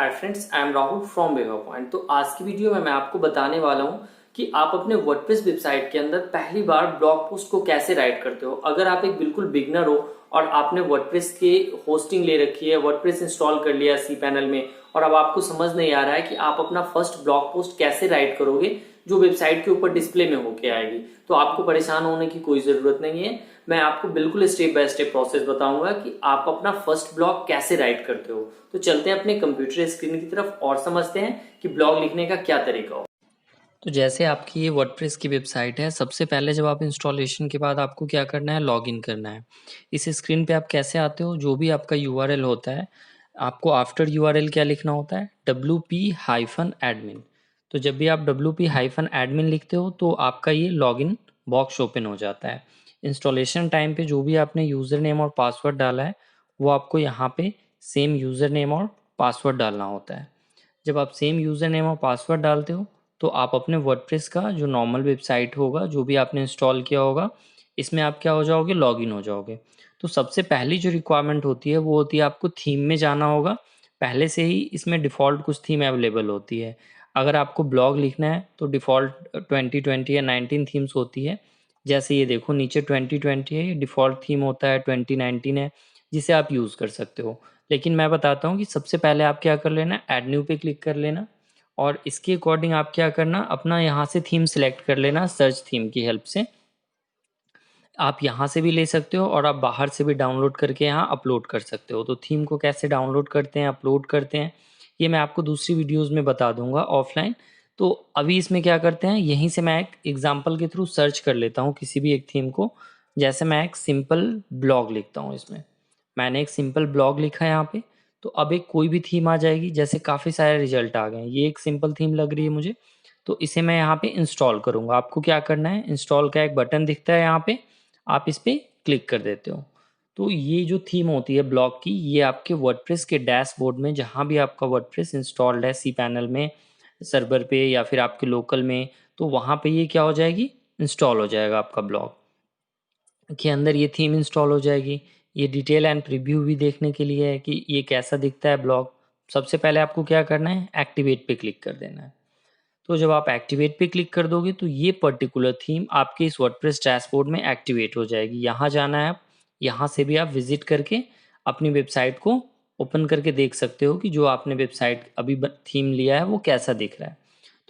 Hi friends, I am Rahul from Vega point. तो आज की वीडियो में मैं आपको बताने वाला हूं कि आप अपने वर्डप्रेस वेबसाइट के अंदर पहली बार ब्लॉग पोस्ट को कैसे राइट करते हो। अगर आप एक बिल्कुल बिगनर हो और आपने वर्डप्रेस के होस्टिंग ले रखी है, वर्डप्रेस इंस्टॉल कर लिया सी पैनल में, और अब आपको समझ नहीं आ रहा है कि आप अपना फर्स्ट ब्लॉग पोस्ट कैसे राइट करोगे जो वेबसाइट के ऊपर डिस्प्ले में होके आएगी, तो आपको परेशान होने की कोई जरूरत नहीं है। मैं आपको बिल्कुल स्टेप बाय स्टेप प्रोसेस बताऊंगा कि आप अपना फर्स्ट ब्लॉग कैसे राइट करते हो। तो चलते हैं अपने कंप्यूटर स्क्रीन की तरफ और समझते हैं कि ब्लॉग लिखने का क्या तरीका हो। तो जैसे आपकी ये वर्डप्रेस की वेबसाइट है, सबसे पहले जब आप इंस्टॉलेशन के बाद आपको क्या करना है, लॉगिन करना है। इस स्क्रीन पे आप कैसे आते हो, जो भी आपका यूआरएल होता है, आपको आफ्टर यूआरएल क्या लिखना होता है, wp-admin। तो जब भी आप wp-admin लिखते हो तो आपका ये लॉगिन बॉक्स ओपन हो जाता है। इंस्टॉलेशन टाइम पे जो भी आपने यूज़र नेम और पासवर्ड डाला है वो आपको यहाँ पे सेम यूज़र नेम और पासवर्ड डालना होता है। जब आप सेम यूज़र नेम और पासवर्ड डालते हो तो आप अपने वर्डप्रेस का जो नॉर्मल वेबसाइट होगा, जो भी आपने इंस्टॉल किया होगा, इसमें आप क्या हो जाओगे, लॉगिन हो जाओगे। तो सबसे पहली जो रिक्वायरमेंट होती है वो होती है आपको थीम में जाना होगा। पहले से ही इसमें डिफ़ॉल्ट कुछ थीम अवेलेबल होती है। अगर आपको ब्लॉग लिखना है तो डिफ़ॉल्ट 2020 या 19 थीम्स होती है। जैसे ये देखो नीचे 2020 है, ये डिफ़ॉल्ट थीम होता है, 2019 है जिसे आप यूज़ कर सकते हो। लेकिन मैं बताता हूँ कि सबसे पहले आप क्या कर लेना, ऐड न्यू पे क्लिक कर लेना और इसके अकॉर्डिंग आप क्या करना, अपना यहाँ से थीम सेलेक्ट कर लेना सर्च थीम की हेल्प से। आप यहाँ से भी ले सकते हो और आप बाहर से भी डाउनलोड करके यहाँ अपलोड कर सकते हो। तो थीम को कैसे डाउनलोड करते हैं, अपलोड करते हैं, ये मैं आपको दूसरी वीडियोस में बता दूंगा ऑफलाइन। तो अभी इसमें क्या करते हैं, यहीं से मैं एक एग्जांपल के थ्रू सर्च कर लेता हूँ किसी भी एक थीम को। जैसे मैं एक सिंपल ब्लॉग लिखता हूँ, इसमें मैंने एक सिंपल ब्लॉग लिखा है यहाँ पे। तो अब एक कोई भी थीम आ जाएगी, जैसे काफ़ी सारे रिजल्ट आ गए हैं, ये एक सिंपल थीम लग रही है मुझे, तो इसे मैं यहाँ पे इंस्टॉल करूँगा। आपको क्या करना है, इंस्टॉल का एक बटन दिखता है यहाँ पे, आप इस पे क्लिक कर देते हो। तो ये जो थीम होती है ब्लॉग की, ये आपके वर्डप्रेस के डैशबोर्ड में, जहाँ भी आपका वर्डप्रेस इंस्टॉल्ड है सी पैनल में, सर्वर पे या फिर आपके लोकल में, तो वहाँ पे ये क्या हो जाएगी, इंस्टॉल हो जाएगा आपका ब्लॉग के अंदर। ये थीम इंस्टॉल हो जाएगी। ये डिटेल एंड प्रीव्यू भी देखने के लिए है कि ये कैसा दिखता है ब्लॉग। सबसे पहले आपको क्या करना है, एक्टिवेट पे क्लिक कर देना है। तो जब आप एक्टिवेट पे क्लिक कर दोगे तो ये पर्टिकुलर थीम आपके इस वर्डप्रेस डैशबोर्ड में एक्टिवेट हो जाएगी। यहाँ जाना है आप, यहाँ से भी आप विजिट करके अपनी वेबसाइट को ओपन करके देख सकते हो कि जो आपने वेबसाइट अभी थीम लिया है वो कैसा दिख रहा है।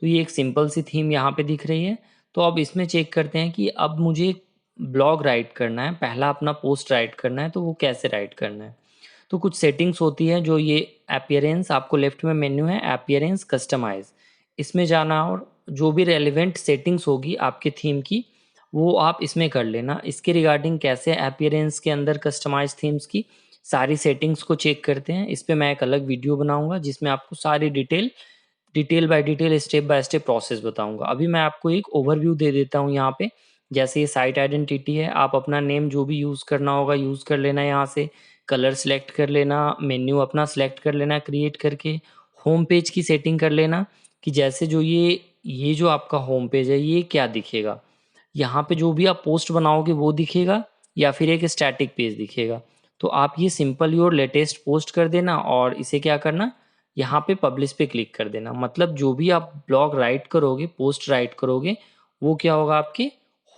तो ये एक सिंपल सी थीम यहाँ पे दिख रही है। तो अब इसमें चेक करते हैं कि अब मुझे ब्लॉग राइट करना है, पहला अपना पोस्ट राइट करना है, तो वो कैसे राइट करना है। तो कुछ सेटिंग्स होती है, जो ये अपीयरेंस, आपको लेफ्ट में मेन्यू है अपीयरेंस कस्टमाइज, इसमें जाना और जो भी रेलिवेंट सेटिंग्स होगी आपके थीम की वो आप इसमें कर लेना। इसके रिगार्डिंग कैसे अपीयरेंस के अंदर कस्टमाइज थीम्स की सारी सेटिंग्स को चेक करते हैं, इस पर मैं एक अलग वीडियो बनाऊंगा जिसमें आपको सारी detail by detail step by step process बताऊंगा। अभी मैं आपको एक ओवरव्यू दे देता हूँ यहाँ पे। जैसे ये साइट आइडेंटिटी है, आप अपना नेम जो भी यूज़ करना होगा यूज़ कर लेना, यहाँ से कलर सेलेक्ट कर लेना, मेन्यू अपना सेलेक्ट कर लेना क्रिएट करके, होम पेज की सेटिंग कर लेना कि जैसे जो ये जो आपका होम पेज है ये क्या दिखेगा, यहाँ पे जो भी आप पोस्ट बनाओगे वो दिखेगा या फिर एक स्टैटिक पेज दिखेगा। तो आप ये सिंपल योर लेटेस्ट पोस्ट कर देना और इसे क्या करना, यहाँ पे पब्लिश पे क्लिक कर देना। मतलब जो भी आप ब्लॉग राइट करोगे, पोस्ट राइट करोगे, वो क्या होगा, आपके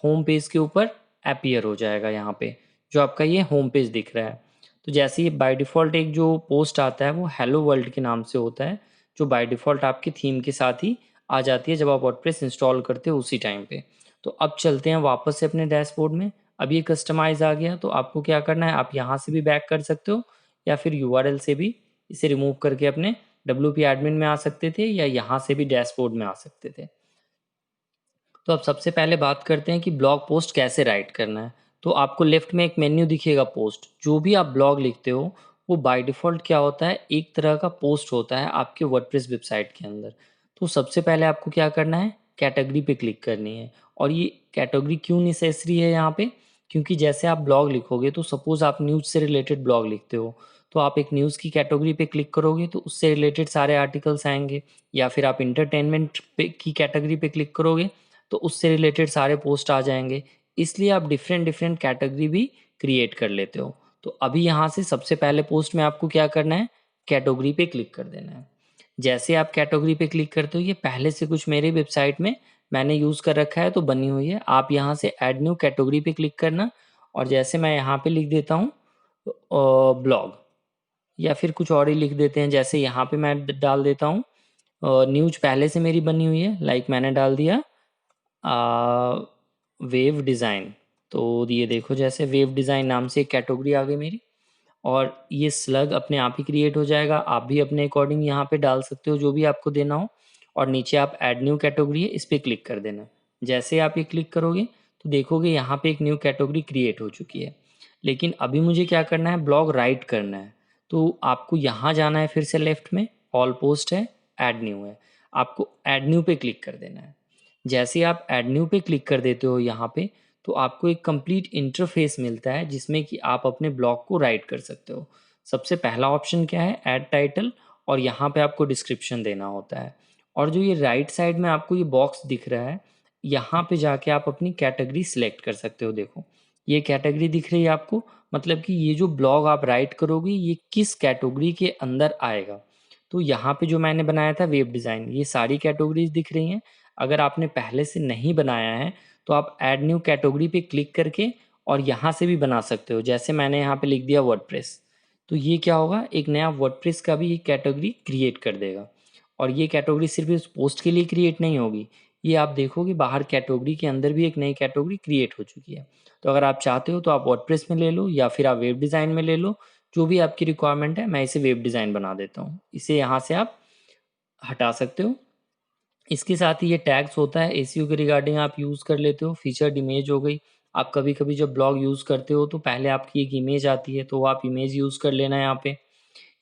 होम पेज के ऊपर अपीयर हो जाएगा यहाँ पे, जो आपका ये होम पेज दिख रहा है। तो जैसे ये बाय डिफ़ॉल्ट एक जो पोस्ट आता है वो हेलो वर्ल्ड के नाम से होता है, जो बाय डिफ़ॉल्ट आपकी थीम के साथ ही आ जाती है जब आप वर्डप्रेस इंस्टॉल करते हो उसी टाइम पे। तो अब चलते हैं वापस से अपने डैशबोर्ड में। अब ये कस्टमाइज आ गया, तो आपको क्या करना है, आप यहाँ से भी बैक कर सकते हो या फिर यूआरएल से भी इसे रिमूव करके अपने WP एडमिन में आ सकते थे या यहाँ से भी डैशबोर्ड में आ सकते थे। तो अब सबसे पहले बात करते हैं कि ब्लॉग पोस्ट कैसे राइट करना है। तो आपको लेफ्ट में एक मेन्यू दिखेगा पोस्ट, जो भी आप ब्लॉग लिखते हो वो बाय डिफ़ॉल्ट क्या होता है, एक तरह का पोस्ट होता है आपके वर्डप्रेस वेबसाइट के अंदर। तो सबसे पहले आपको क्या करना है, कैटेगरी पे क्लिक करनी है। और ये कैटेगरी क्यों नेसेसरी है यहाँ पे, क्योंकि जैसे आप ब्लॉग लिखोगे, तो सपोज़ आप न्यूज़ से रिलेटेड ब्लॉग लिखते हो, तो आप एक न्यूज़ की कैटेगरी पे क्लिक करोगे तो उससे रिलेटेड सारे आर्टिकल्स आएंगे। या फिर आप इंटरटेनमेंट पे की कैटेगरी पे क्लिक करोगे तो उससे रिलेटेड सारे पोस्ट आ जाएंगे। इसलिए आप डिफरेंट डिफरेंट कैटेगरी भी क्रिएट कर लेते हो। तो अभी यहाँ से सबसे पहले पोस्ट में आपको क्या करना है, कैटेगरी पे क्लिक कर देना है। जैसे आप कैटेगरी पे क्लिक करते हो, ये पहले से कुछ मेरे वेबसाइट में मैंने यूज़ कर रखा है तो बनी हुई है। आप यहाँ से ऐड न्यू कैटेगरी पे क्लिक करना और जैसे मैं यहाँ पे लिख देता हूँ ब्लॉग, या फिर कुछ और ही लिख देते हैं। जैसे यहाँ पे मैं डाल देता हूँ न्यूज, पहले से मेरी बनी हुई है, लाइक मैंने डाल दिया वेव डिज़ाइन। तो ये देखो जैसे वेव डिज़ाइन नाम से एक कैटेगरी आ गई मेरी, और ये स्लग अपने आप ही क्रिएट हो जाएगा। आप भी अपने अकॉर्डिंग यहाँ पे डाल सकते हो जो भी आपको देना हो। और नीचे आप ऐड न्यू कैटेगरी है, इस पर क्लिक कर देना। जैसे आप ये क्लिक करोगे तो देखोगे यहाँ पे एक न्यू कैटेगरी क्रिएट हो चुकी है। लेकिन अभी मुझे क्या करना है, ब्लॉग राइट करना है। तो आपको यहाँ जाना है, फिर से लेफ्ट में ऑल पोस्ट है, ऐड न्यू है, आपको ऐड न्यू पे क्लिक कर देना है। जैसे आप ऐड न्यू पे क्लिक कर देते हो यहाँ पे, तो आपको एक कंप्लीट इंटरफेस मिलता है जिसमें कि आप अपने ब्लॉग को राइट कर सकते हो। सबसे पहला ऑप्शन क्या है, ऐड टाइटल, और यहाँ पे आपको डिस्क्रिप्शन देना होता है। और जो ये राइट साइड में आपको ये बॉक्स दिख रहा है, यहाँ पे जाके आप अपनी कैटेगरी सिलेक्ट कर सकते हो। देखो ये कैटेगरी दिख रही है आपको, मतलब कि ये जो ब्लॉग आप राइट करोगे ये किस कैटेगरी के अंदर आएगा। तो यहाँ पे जो मैंने बनाया था वेब डिज़ाइन, ये सारी कैटेगरीज दिख रही हैं। अगर आपने पहले से नहीं बनाया है तो आप ऐड न्यू कैटेगरी पे क्लिक करके और यहाँ से भी बना सकते हो। जैसे मैंने यहाँ पे लिख दिया वर्डप्रेस, तो ये क्या होगा, एक नया वर्डप्रेस का भी एक कैटेगरी क्रिएट कर देगा। और ये कैटेगरी सिर्फ इस पोस्ट के लिए क्रिएट नहीं होगी, ये आप देखोगे बाहर कैटेगरी के अंदर भी एक नई कैटेगरी क्रिएट हो चुकी है। तो अगर आप चाहते हो तो आप वर्डप्रेस में ले लो या फिर आप वेब डिज़ाइन में ले लो, जो भी आपकी रिक्वायरमेंट है। मैं इसे वेब डिज़ाइन बना देता हूँ, इसे यहाँ से आप हटा सकते हो। इसके साथ ही ये टैग्स होता है, एसईओ के रिगार्डिंग आप यूज़ कर लेते हो। फीचर्ड इमेज हो गई, आप कभी कभी जब ब्लॉग यूज़ करते हो तो पहले आपकी एक इमेज आती है, तो वो आप इमेज यूज़ कर लेना यहाँ पे।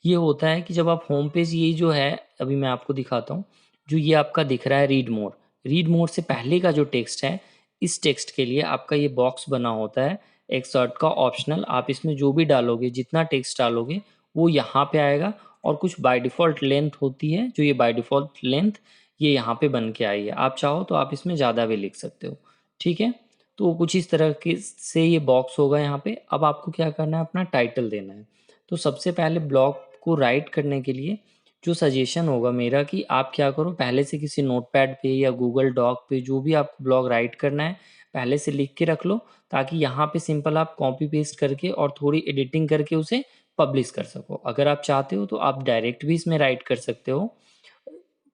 ये होता है कि जब आप होम पेज, ये जो है अभी मैं आपको दिखाता हूँ, जो ये आपका दिख रहा है रीड मोर से पहले का जो टेक्स्ट है, इस टेक्स्ट के लिए आपका ये बॉक्स बना होता है एक्सर्ट का ऑप्शनल। आप इसमें जो भी डालोगे, जितना टेक्स्ट डालोगे वो यहाँ पे आएगा। और कुछ बाय डिफ़ॉल्ट लेंथ होती है, जो ये बाय डिफ़ॉल्ट लेंथ ये यहाँ पे बन के आई है। आप चाहो तो आप इसमें ज़्यादा भी लिख सकते हो, ठीक है। तो कुछ इस तरह के से ये बॉक्स होगा यहाँ पे। अब आपको क्या करना है, अपना टाइटल देना है। तो सबसे पहले ब्लॉग को राइट करने के लिए जो सजेशन होगा मेरा, कि आप क्या करो, पहले से किसी नोटपैड पे या गूगल डॉक पे जो भी आपको ब्लॉग राइट करना है पहले से लिख के रख लो, ताकि यहाँ पे सिंपल आप कॉपी पेस्ट करके और थोड़ी एडिटिंग करके उसे पब्लिश कर सको। अगर आप चाहते हो तो आप डायरेक्ट भी इसमें राइट कर सकते हो।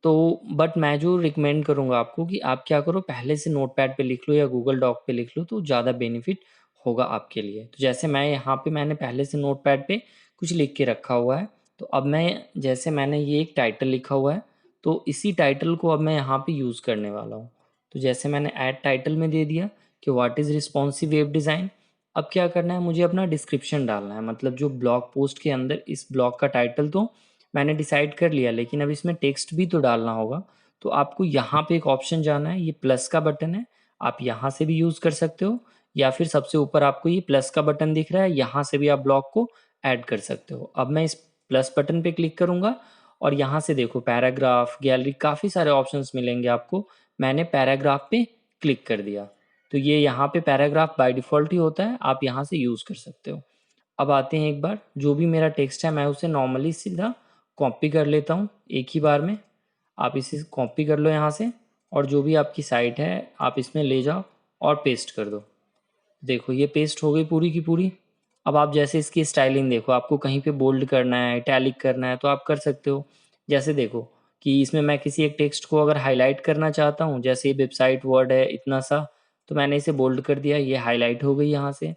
तो बट मैं जो रिकमेंड करूँगा आपको, कि आप क्या करो, पहले से नोटपैड पे लिख लो या गूगल डॉक पे लिख लो, तो ज़्यादा बेनिफिट होगा आपके लिए। तो जैसे मैं यहाँ पे मैंने पहले से नोटपैड पे कुछ लिख के रखा हुआ है। तो अब मैं, जैसे मैंने ये एक टाइटल लिखा हुआ है, तो इसी टाइटल को अब मैं यहाँ पे यूज़ करने वाला हूँ। तो जैसे मैंने ऐड टाइटल में दे दिया कि what is responsive web design. अब क्या करना है, मुझे अपना डिस्क्रिप्शन डालना है, मतलब जो ब्लॉग पोस्ट के अंदर, इस ब्लॉग का टाइटल तो मैंने डिसाइड कर लिया, लेकिन अब इसमें टेक्स्ट भी तो डालना होगा। तो आपको यहाँ पे एक ऑप्शन जाना है, ये प्लस का बटन है, आप यहाँ से भी यूज़ कर सकते हो, या फिर सबसे ऊपर आपको ये प्लस का बटन दिख रहा है, यहाँ से भी आप ब्लॉग को ऐड कर सकते हो। अब मैं इस प्लस बटन पे क्लिक करूँगा और यहाँ से देखो पैराग्राफ, गैलरी, काफ़ी सारे ऑप्शंस मिलेंगे आपको। मैंने पैराग्राफ पे क्लिक कर दिया, तो ये यहाँ पे पैराग्राफ बाय डिफ़ॉल्ट ही होता है, आप यहाँ से यूज़ कर सकते हो। अब आते हैं, एक बार जो भी मेरा टेक्स्ट है मैं उसे नॉर्मली सीधा कॉपी कर लेता हूँ एक ही बार में। आप इसे कॉपी कर लो यहाँ से, और जो भी आपकी साइट है आप इसमें ले जाओ और पेस्ट कर दो। देखो ये पेस्ट हो गई पूरी की पूरी। अब आप जैसे इसकी स्टाइलिंग देखो, आपको कहीं पे बोल्ड करना है, इटैलिक करना है, तो आप कर सकते हो। जैसे देखो कि इसमें मैं किसी एक टेक्स्ट को अगर हाईलाइट करना चाहता हूँ, जैसे ये वेबसाइट वर्ड है इतना सा, तो मैंने इसे बोल्ड कर दिया, ये हाईलाइट हो गई यहाँ से।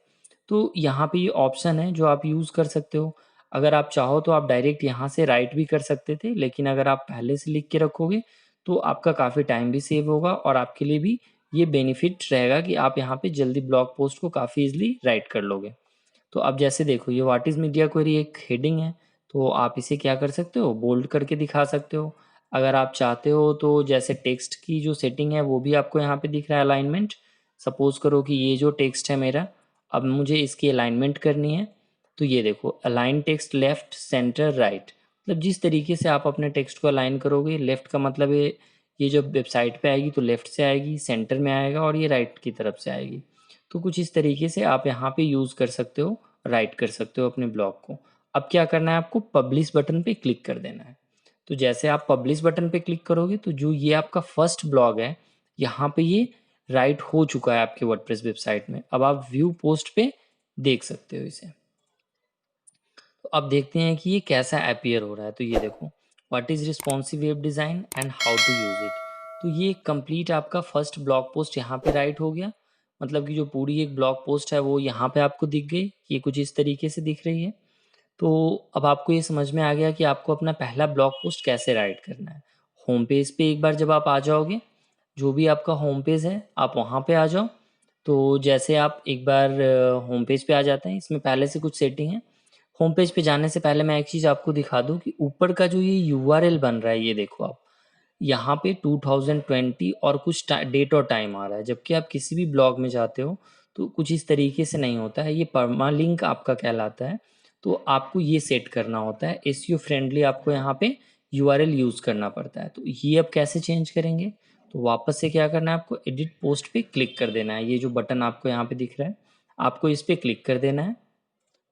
तो यहाँ पे ये ऑप्शन है जो आप यूज़ कर सकते हो। अगर आप चाहो तो आप डायरेक्ट यहाँ से राइट भी कर सकते थे, लेकिन अगर आप पहले से लिख के रखोगे तो आपका काफ़ी टाइम भी सेव होगा, और आपके लिए भी ये बेनिफिट रहेगा कि आप यहाँ पे जल्दी ब्लॉग पोस्ट को काफ़ी इजीली राइट कर लोगे। तो अब जैसे देखो, ये व्हाट इज़ मीडिया क्वेरी एक हेडिंग है, तो आप इसे क्या कर सकते हो, बोल्ड करके दिखा सकते हो। अगर आप चाहते हो तो जैसे टेक्स्ट की जो सेटिंग है वो भी आपको यहाँ पे दिख रहा है, अलाइनमेंट। सपोज करो कि ये जो टेक्स्ट है मेरा, अब मुझे इसकी अलाइनमेंट करनी है। तो ये देखो, align text left centre right, मतलब जिस तरीके से आप अपने टेक्स्ट को अलाइन करोगे, लेफ्ट का मतलब ये जब वेबसाइट पे आएगी तो लेफ्ट से आएगी, सेंटर में आएगा, और ये राइट की तरफ से आएगी। तो कुछ इस तरीके से आप यहाँ पे यूज़ कर सकते हो, राइट कर सकते हो अपने ब्लॉग को। अब क्या करना है, आपको पब्लिश बटन पे क्लिक कर देना है। तो जैसे आप पब्लिश बटन पे क्लिक करोगे तो जो ये आपका फर्स्ट ब्लॉग है यहाँ पे ये राइट हो चुका है आपके वर्डप्रेस वेबसाइट में। अब आप व्यू पोस्ट पे देख सकते हो इसे। तो अब देखते हैं कि ये कैसा अपीयर हो रहा है। तो ये देखो, what is responsive web design and how to use it. तो ये कंप्लीट आपका फर्स्ट ब्लॉग पोस्ट यहाँ पे राइट हो गया। मतलब कि जो पूरी एक ब्लॉग पोस्ट है वो यहाँ पे आपको दिख गई, ये कुछ इस तरीके से दिख रही है। तो अब आपको ये समझ में आ गया कि आपको अपना पहला ब्लॉग पोस्ट कैसे राइट करना है। होम पेज पे एक बार जब आप आ जाओगे, जो भी आपका होम पेज है आप वहाँ पे आ जाओ। तो जैसे आप एक बार होम पेज पे आ जाते हैं, इसमें पहले से कुछ सेटिंग है। होम पेज पे जाने से पहले मैं एक चीज़ आपको दिखा दूं कि ऊपर का जो ये यूआरएल बन रहा है, ये देखो आप यहाँ पे 2020 और कुछ डेट और टाइम आ रहा है। जबकि आप किसी भी ब्लॉग में जाते हो तो कुछ इस तरीके से नहीं होता है, ये परमालिंक आपका कहलाता है। तो आपको ये सेट करना होता है, एसईओ फ्रेंडली आपको यहाँ पे यूआरएल यूज़ करना पड़ता है। तो ये अब कैसे चेंज करेंगे, तो वापस से क्या करना है, आपको एडिट पोस्ट पे क्लिक कर देना है। ये जो बटन आपको यहाँ पे दिख रहा है, आपको इस पर क्लिक कर देना है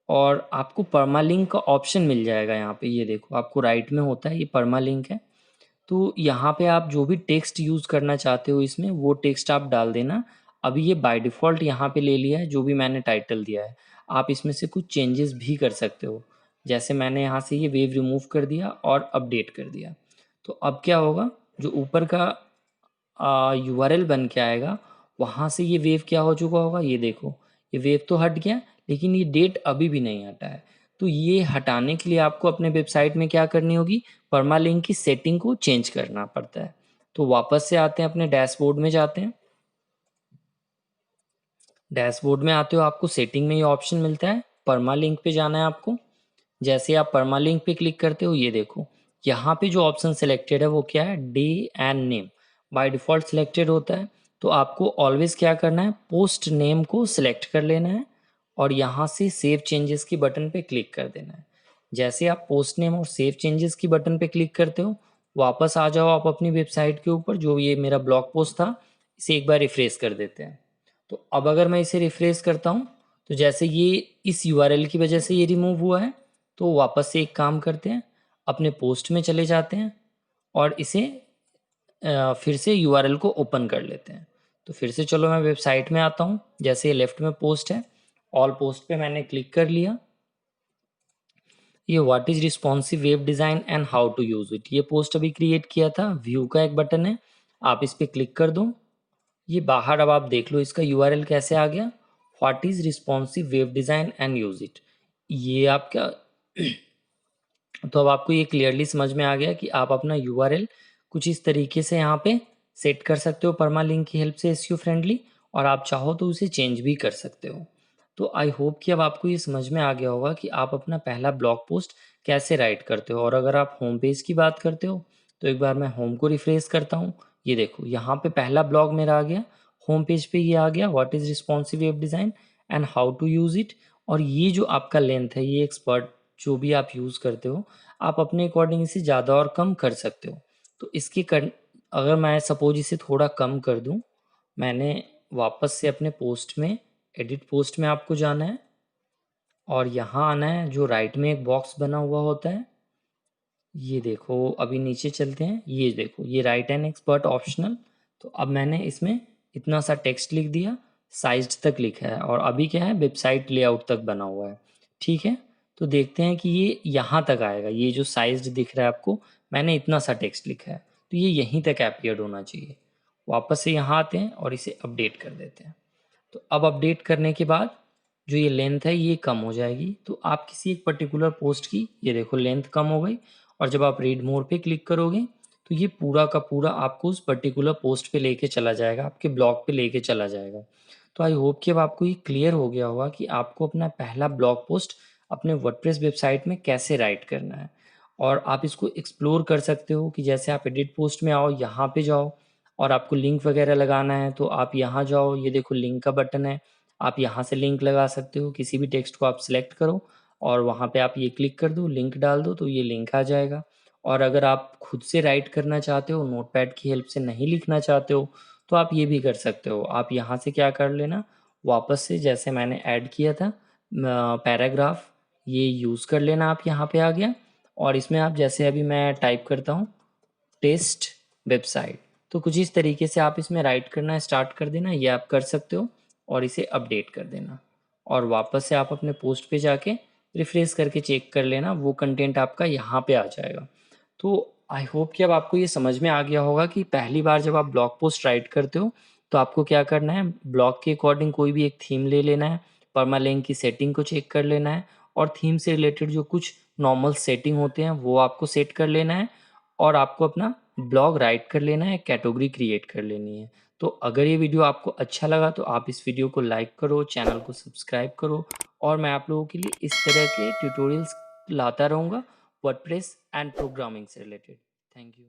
और आपको परमालिंक का ऑप्शन मिल जाएगा यहाँ पे। ये देखो आपको राइट में होता है, ये परमालिंक है। तो यहाँ पे आप जो भी टेक्स्ट यूज़ करना चाहते हो इसमें, वो टेक्स्ट आप डाल देना। अभी ये बाय डिफ़ॉल्ट यहाँ पे ले लिया है जो भी मैंने टाइटल दिया है। आप इसमें से कुछ चेंजेस भी कर सकते हो, जैसे मैंने यहाँ से ये वेव रिमूव कर दिया और अपडेट कर दिया। तो अब क्या होगा, जो ऊपर का यूआरएल बन के आएगा वहाँ से ये वेव क्या हो चुका होगा, ये देखो ये वेव तो हट गया, लेकिन ये डेट अभी भी नहीं हटा है। तो ये हटाने के लिए आपको अपने वेबसाइट में क्या करनी होगी, परमालिंक की सेटिंग को चेंज करना पड़ता है। तो वापस से आते हैं अपने डैशबोर्ड में जाते हैं। डैशबोर्ड में आते हो, आपको सेटिंग में ये ऑप्शन मिलता है, परमालिंक पे जाना है आपको। जैसे आप परमालिंक पे क्लिक करते हो, ये देखो यहाँ पे जो ऑप्शन सिलेक्टेड है वो क्या है, day and name by default selected होता है। तो आपको ऑलवेज क्या करना है, पोस्ट नेम को सिलेक्ट कर लेना है और यहाँ से सेव चेंजेस की बटन पे क्लिक कर देना है। जैसे आप पोस्ट नेम और सेव चेंजेस की बटन पे क्लिक करते हो, वापस आ जाओ आप अपनी वेबसाइट के ऊपर। जो ये मेरा ब्लॉग पोस्ट था, इसे एक बार रिफ्रेश कर देते हैं। तो अब अगर मैं इसे रिफ्रेश करता हूँ, तो जैसे ये इस यूआरएल की वजह से ये रिमूव हुआ है। तो वापस से एक काम करते हैं, अपने पोस्ट में चले जाते हैं और इसे फिर से यूआरएल को ओपन कर लेते हैं। तो फिर से चलो मैं वेबसाइट में आता हूँ। जैसे ये लेफ्ट में पोस्ट है, ऑल पोस्ट पे मैंने क्लिक कर लिया। ये what is responsive web design and how to use it, ये पोस्ट अभी क्रिएट किया था। व्यू का एक बटन है, आप इस पर क्लिक कर दो। ये बाहर अब आप देख लो इसका यूआरएल कैसे आ गया, what is responsive web design and use it. ये आपका तो अब आपको ये क्लियरली समझ में आ गया कि आप अपना यूआरएल कुछ इस तरीके से यहाँ पे सेट कर सकते हो परमालिंक की हेल्प से, एसईओ फ्रेंडली, और आप चाहो तो उसे चेंज भी कर सकते हो। तो आई होप कि अब आपको ये समझ में आ गया होगा कि आप अपना पहला ब्लॉग पोस्ट कैसे राइट करते हो। और अगर आप होम पेज की बात करते हो तो एक बार मैं होम को रिफ्रेश करता हूँ। ये देखो यहाँ पे पहला ब्लॉग मेरा आ गया, होम पेज पे ये आ गया, what is responsive web design and how to use it. और ये जो आपका लेंथ है, ये एक्सपर्ट जो भी आप यूज़ करते हो, आप अपने अकॉर्डिंग इसे ज़्यादा और कम कर सकते हो। तो अगर मैं सपोज इसे थोड़ा कम कर दूं, मैंने वापस से अपने पोस्ट में, एडिट पोस्ट में आपको जाना है और यहाँ आना है, जो राइट में एक बॉक्स बना हुआ होता है, ये देखो अभी नीचे चलते हैं, ये देखो ये राइट एंड एक्सपर्ट ऑप्शनल। तो अब मैंने इसमें इतना सा टेक्स्ट लिख दिया, साइज तक लिखा है, और अभी क्या है, वेबसाइट लेआउट तक बना हुआ है। ठीक है, तो देखते हैं कि ये यहाँ तक आएगा। ये जो साइज दिख रहा है आपको, मैंने इतना सा टेक्स्ट लिखा है, तो ये यहीं तक अपीयर्ड होना चाहिए। वापस से यहाँ आते हैं और इसे अपडेट कर देते हैं। तो अब अपडेट करने के बाद जो ये लेंथ है ये कम हो जाएगी। तो आप किसी एक पर्टिकुलर पोस्ट की, ये देखो लेंथ कम हो गई, और जब आप रीड मोर पे क्लिक करोगे तो ये पूरा का पूरा आपको उस पर्टिकुलर पोस्ट पे लेके चला जाएगा, आपके ब्लॉग पे लेके चला जाएगा। तो आई होप कि अब आपको ये क्लियर हो गया होगा कि आपको अपना पहला ब्लॉग पोस्ट अपने वर्डप्रेस वेबसाइट में कैसे राइट करना है। और आप इसको एक्सप्लोर कर सकते हो कि जैसे आप एडिट पोस्ट में आओ, यहाँ पे जाओ और आपको लिंक वगैरह लगाना है तो आप यहाँ जाओ, ये देखो लिंक का बटन है, आप यहाँ से लिंक लगा सकते हो। किसी भी टेक्स्ट को आप सिलेक्ट करो और वहाँ पे आप ये क्लिक कर दो, लिंक डाल दो, तो ये लिंक आ जाएगा। और अगर आप खुद से राइट करना चाहते हो, नोटपैड की हेल्प से नहीं लिखना चाहते हो, तो आप ये भी कर सकते हो। आप यहाँ से क्या कर लेना, वापस से जैसे मैंने ऐड किया था पैराग्राफ, ये यूज़ कर लेना, आप यहाँ पे आ गया। और इसमें आप जैसे अभी मैं टाइप करता हूँ टेस्ट वेबसाइट, तो कुछ इस तरीके से आप इसमें राइट करना स्टार्ट कर देना, ये आप कर सकते हो और इसे अपडेट कर देना और वापस से आप अपने पोस्ट पे जाके रिफ्रेश करके चेक कर लेना, वो कंटेंट आपका यहाँ पे आ जाएगा। तो आई होप कि अब आपको ये समझ में आ गया होगा कि पहली बार जब आप ब्लॉग पोस्ट राइट करते हो तो आपको क्या करना है, ब्लॉग के अकॉर्डिंग कोई भी एक थीम ले लेना है, परमालिंक की सेटिंग को चेक कर लेना है और थीम से रिलेटेड जो कुछ नॉर्मल सेटिंग होते हैं वो आपको सेट कर लेना है और आपको अपना ब्लॉग राइट कर लेना है, कैटेगरी क्रिएट कर लेनी है। तो अगर ये वीडियो आपको अच्छा लगा तो आप इस वीडियो को लाइक करो, चैनल को सब्सक्राइब करो और मैं आप लोगों के लिए इस तरह के ट्यूटोरियल्स लाता रहूँगा वर्डप्रेस एंड प्रोग्रामिंग से रिलेटेड। Thank you.